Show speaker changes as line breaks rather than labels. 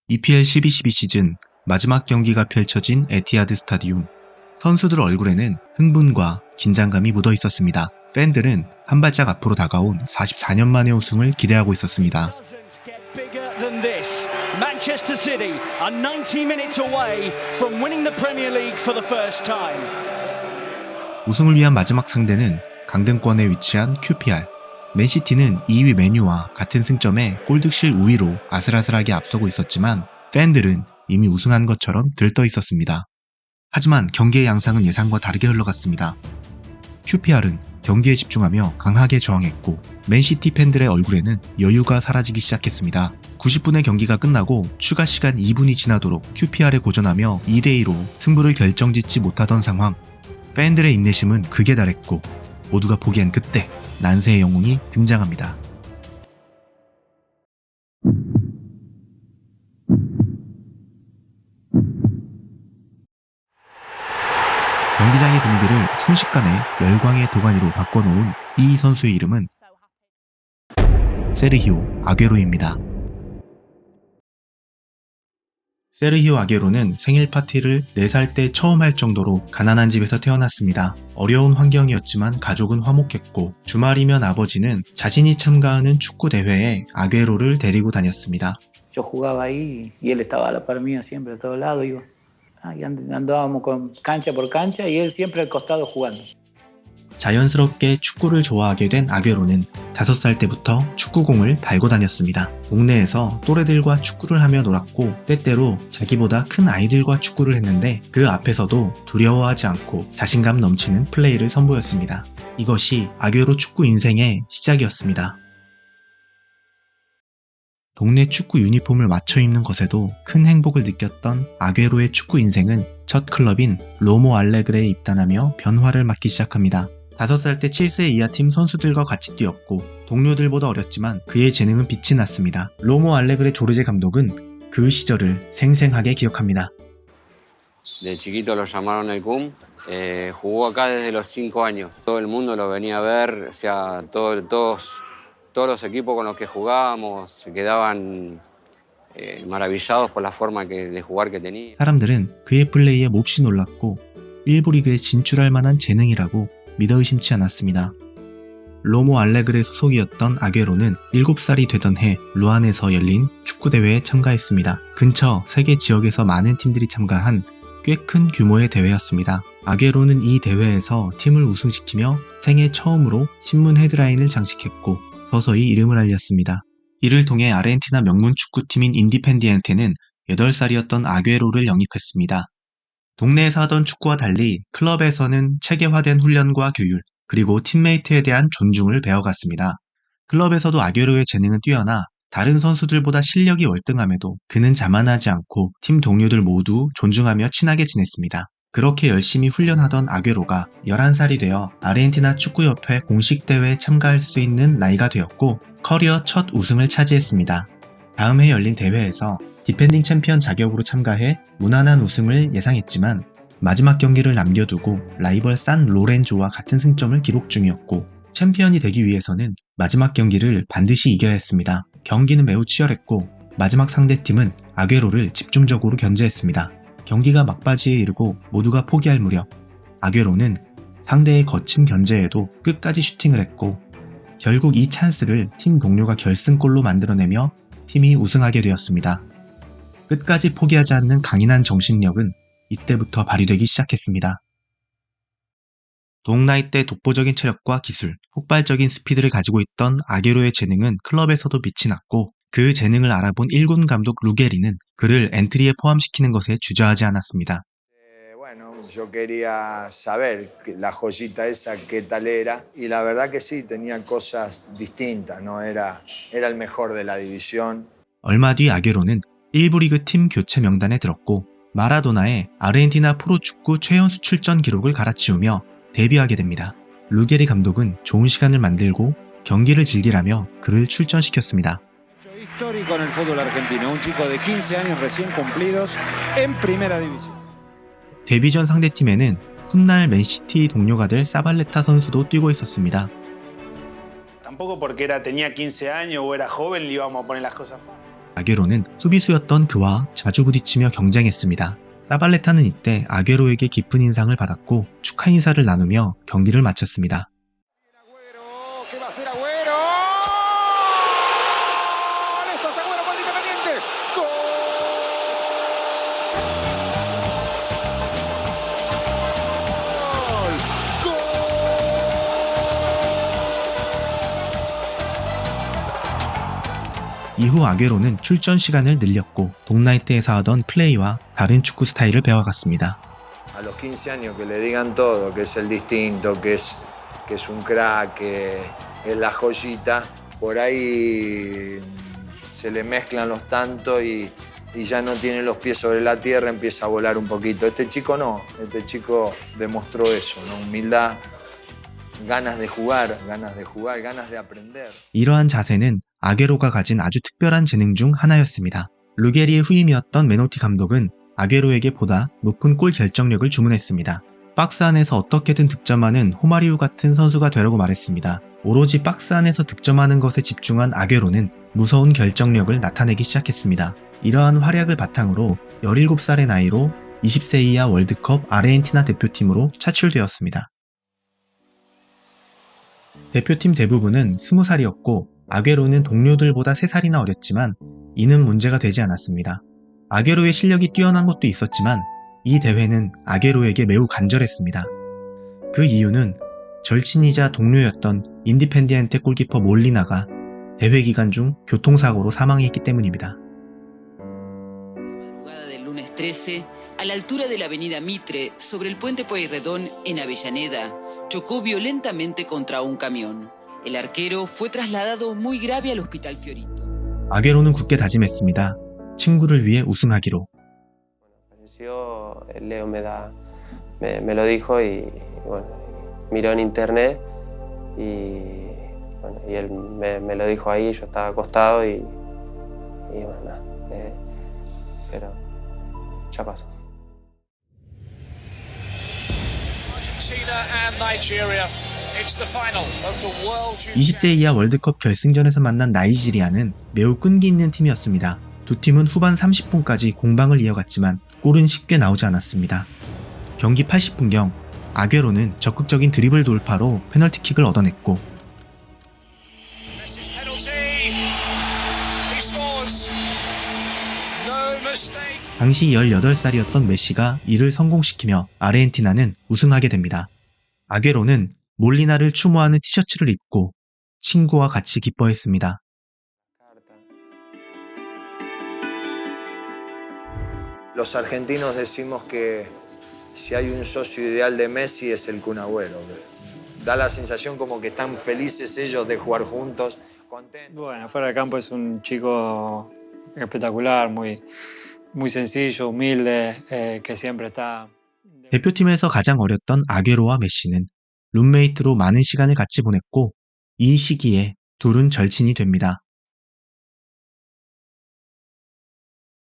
EPL 12-12 시즌 마지막 경기가 펼쳐진 에티하드 스타디움. 선수들 얼굴에는 흥분과 긴장감이 묻어 있었습니다. 팬들은 한 발짝 앞으로 다가온 44년 만의 우승을 기대하고 있었습니다.
Manchester City are 90 minutes away from winning the Premier League for the first time.
우승을 위한 마지막 상대는 강등권에 위치한 QPR. 맨시티는 2위 메뉴와 같은 승점에 골득실 우위로 아슬아슬하게 앞서고 있었지만 팬들은 이미 우승한 것처럼 들떠 있었습니다. 하지만 경기의 양상은 예상과 다르게 흘러갔습니다. QPR은 경기에 집중하며 강하게 저항했고 맨시티 팬들의 얼굴에는 여유가 사라지기 시작했습니다. 90분의 경기가 끝나고 추가 시간 2분이 지나도록 QPR에 고전하며 2대2로 승부를 결정짓지 못하던 상황. 팬들의 인내심은 극에 달했고 모두가 포기한 그때 난세의 영웅이 등장합니다. 경기장의 분위기를 순식간에 열광의 도가니로 바꿔놓은 이 선수의 이름은 세르히오 아괴로입니다. 세르히오 아괴로는 생일 파티를 4살 때 처음 할 정도로 가난한 집에서 태어났습니다. 어려운 환경이었지만 가족은 화목했고 주말이면 아버지는 자신이 참가하는 축구 대회에 아괴로를 데리고 다녔습니다.
Yo jugaba ahí y él estaba a la par mía siempre a todos lados iba. Y andábamos con cancha por cancha y él siempre al costado jugando.
자연스럽게 축구를 좋아하게 된 아괴로는 5살 때부터 축구공을 달고 다녔습니다. 동네에서 또래들과 축구를 하며 놀았고 때때로 자기보다 큰 아이들과 축구를 했는데 그 앞에서도 두려워하지 않고 자신감 넘치는 플레이를 선보였습니다. 이것이 아괴로 축구 인생의 시작이었습니다. 동네 축구 유니폼을 맞춰 입는 것에도 큰 행복을 느꼈던 아괴로의 축구 인생은 첫 클럽인 로모 알레그레에 입단하며 변화를 맞기 시작합니다. 5살 때 7세 이하 팀 선수들과 같이 뛰었고 동료들보다 어렸지만 그의 재능은 빛이 났습니다. 로모 알레그레 조르제 감독은 그 시절을 생생하게 기억합니다.
De chiquito lo llamaron el CUM, jugó acá desde los 5 años. Todo el mundo lo venía a ver, o sea, todos los equipos con los que jugábamos se quedaban maravillados por la forma de jugar que tenía.
사람들은 그의 플레이에 몹시 놀랐고 일부 리그에 진출할 만한 재능이라고 믿어 의심치 않았습니다. 로모 알레그레 소속이었던 아괴로는 7살이 되던 해 루안에서 열린 축구대회에 참가했습니다. 근처 세계 지역에서 많은 팀들이 참가한 꽤 큰 규모의 대회였습니다. 아괴로는 이 대회에서 팀을 우승시키며 생애 처음으로 신문 헤드라인을 장식했고 서서히 이름을 알렸습니다. 이를 통해 아르헨티나 명문 축구팀인 인디펜디엔테는 8살이었던 아괴로를 영입했습니다. 동네에서 하던 축구와 달리 클럽에서는 체계화된 훈련과 교율, 그리고 팀메이트에 대한 존중을 배워갔습니다. 클럽에서도 아괴로의 재능은 뛰어나 다른 선수들보다 실력이 월등함에도 그는 자만하지 않고 팀 동료들 모두 존중하며 친하게 지냈습니다. 그렇게 열심히 훈련하던 아괴로가 11살이 되어 아르헨티나 축구협회 공식 대회에 참가할 수 있는 나이가 되었고 커리어 첫 우승을 차지했습니다. 다음 해 열린 대회에서 디펜딩 챔피언 자격으로 참가해 무난한 우승을 예상했지만 마지막 경기를 남겨두고 라이벌 산 로렌조와 같은 승점을 기록 중이었고 챔피언이 되기 위해서는 마지막 경기를 반드시 이겨야 했습니다. 경기는 매우 치열했고 마지막 상대팀은 아괴로를 집중적으로 견제했습니다. 경기가 막바지에 이르고 모두가 포기할 무렵 아괴로는 상대의 거친 견제에도 끝까지 슈팅을 했고 결국 이 찬스를 팀 동료가 결승골로 만들어내며 팀이 우승하게 되었습니다. 끝까지 포기하지 않는 강인한 정신력은 이때부터 발휘되기 시작했습니다. 동나이 때 독보적인 체력과 기술, 폭발적인 스피드를 가지고 있던 아괴로의 재능은 클럽에서도 빛이 났고 그 재능을 알아본 1군 감독 루게리는 그를 엔트리에 포함시키는 것에 주저하지 않았습니다.
Bueno, yo quería saber la joyita esa qué tal era y la verdad que sí, tenía cosas distintas, no era el mejor de la división.
얼마 뒤 아괴로는 1부 리그 팀 교체 명단에 들었고 마라도나의 아르헨티나 프로축구 최연수 출전 기록을 갈아치우며 데뷔하게 됩니다. 루게리 감독은 좋은 시간을 만들고 경기를 즐기라며 그를 출전시켰습니다.
Histórico en el fútbol argentino, un chico de 15 años recién cumplidos en primera división.
데뷔 전 상대팀에는 훗날 맨시티 동료가 될 사발레타 선수도 뛰고 있었습니다.
Tampoco porque tenía 15 años o era joven le íbamos a poner las cosas fáciles.
아게로는 수비수였던 그와 자주 부딪히며 경쟁했습니다. 사발레타는 이때 아게로에게 깊은 인상을 받았고 축하 인사를 나누며 경기를 마쳤습니다.
¿Qué va a hacer Agüero? Esto es Agüero para el Independiente. ¡Gol! ¡Gol!
이후 아게로는 출전 시간을 늘렸고 동나이트에서 하던 플레이와 다른 축구 스타일을 배워갔습니다.
A los 15 años que le digan todo, que es el distinto, que es un crack, que es la joyita, por ahí se le mezclan los tantos y ya no tiene los pies sobre la tierra, empieza a volar un poquito. Este chico no, este chico demostró eso, ¿no? Humildad, ganas de jugar, ganas de aprender.
이러한 자세는 아게로가 가진 아주 특별한 재능 중 하나였습니다. 루게리의 후임이었던 메노티 감독은 아게로에게 보다 높은 골 결정력을 주문했습니다. 박스 안에서 어떻게든 득점하는 호마리우 같은 선수가 되라고 말했습니다. 오로지 박스 안에서 득점하는 것에 집중한 아게로는 무서운 결정력을 나타내기 시작했습니다. 이러한 활약을 바탕으로 17살의 나이로 20세 이하 월드컵 아르헨티나 대표팀으로 차출되었습니다. 대표팀 대부분은 20살이었고 아게로는 동료들보다 3살이나 어렸지만 이는 문제가 되지 않았습니다. 아게로의 실력이 뛰어난 것도 있었지만 이 대회는 아게로에게 매우 간절했습니다. 그 이유는 절친이자 동료였던 인디펜디엔테 골키퍼 몰리나가 대회 기간 중 교통사고로 사망했기 때문입니다.
Madrugada del lunes 13, a la altura de la avenida Mitre, sobre el puente Pueyrredón en Avellaneda, chocó violentamente contra un camión. El arquero fue trasladado muy grave al Hospital Fiorito.
아게로는 굳게 다짐했습니다. 친구를 위해 우승하기로.
Falleció, Leo me lo dijo y bueno, miró en internet y bueno, y él me lo dijo ahí, yo estaba acostado y bueno, nada, pero ya pasó.
Argentina and Nigeria. It's the final of the World Junior
20세 이하 월드컵 결승전에서 만난 나이지리아는 매우 끈기 있는 팀이었습니다. 두 팀은 후반 30분까지 공방을 이어갔지만 골은 쉽게 나오지 않았습니다. 경기 80분경 아게로는 적극적인 드리블 돌파로 페널티킥을 얻어냈고
Messi's penalty. He scores. No mistake.
당시 18살이었던 메시가 이를 성공시키며 아르헨티나는 우승하게 됩니다. 아게로는 몰리나를 추모하는 티셔츠를 입고 친구와 같이 기뻐했습니다.
Los argentinos decimos que si hay un socio ideal de Messi es el Kun Agüero. Da la sensación como que están felices ellos de jugar juntos, contentos.
Bueno, fuera de campo es un chico espectacular, muy sencillo, humilde, que siempre está...
대표팀에서 가장 어렸던 아게로와 메시는 룸메이트로 많은 시간을 같이 보냈고 이 시기에 둘은 절친이 됩니다.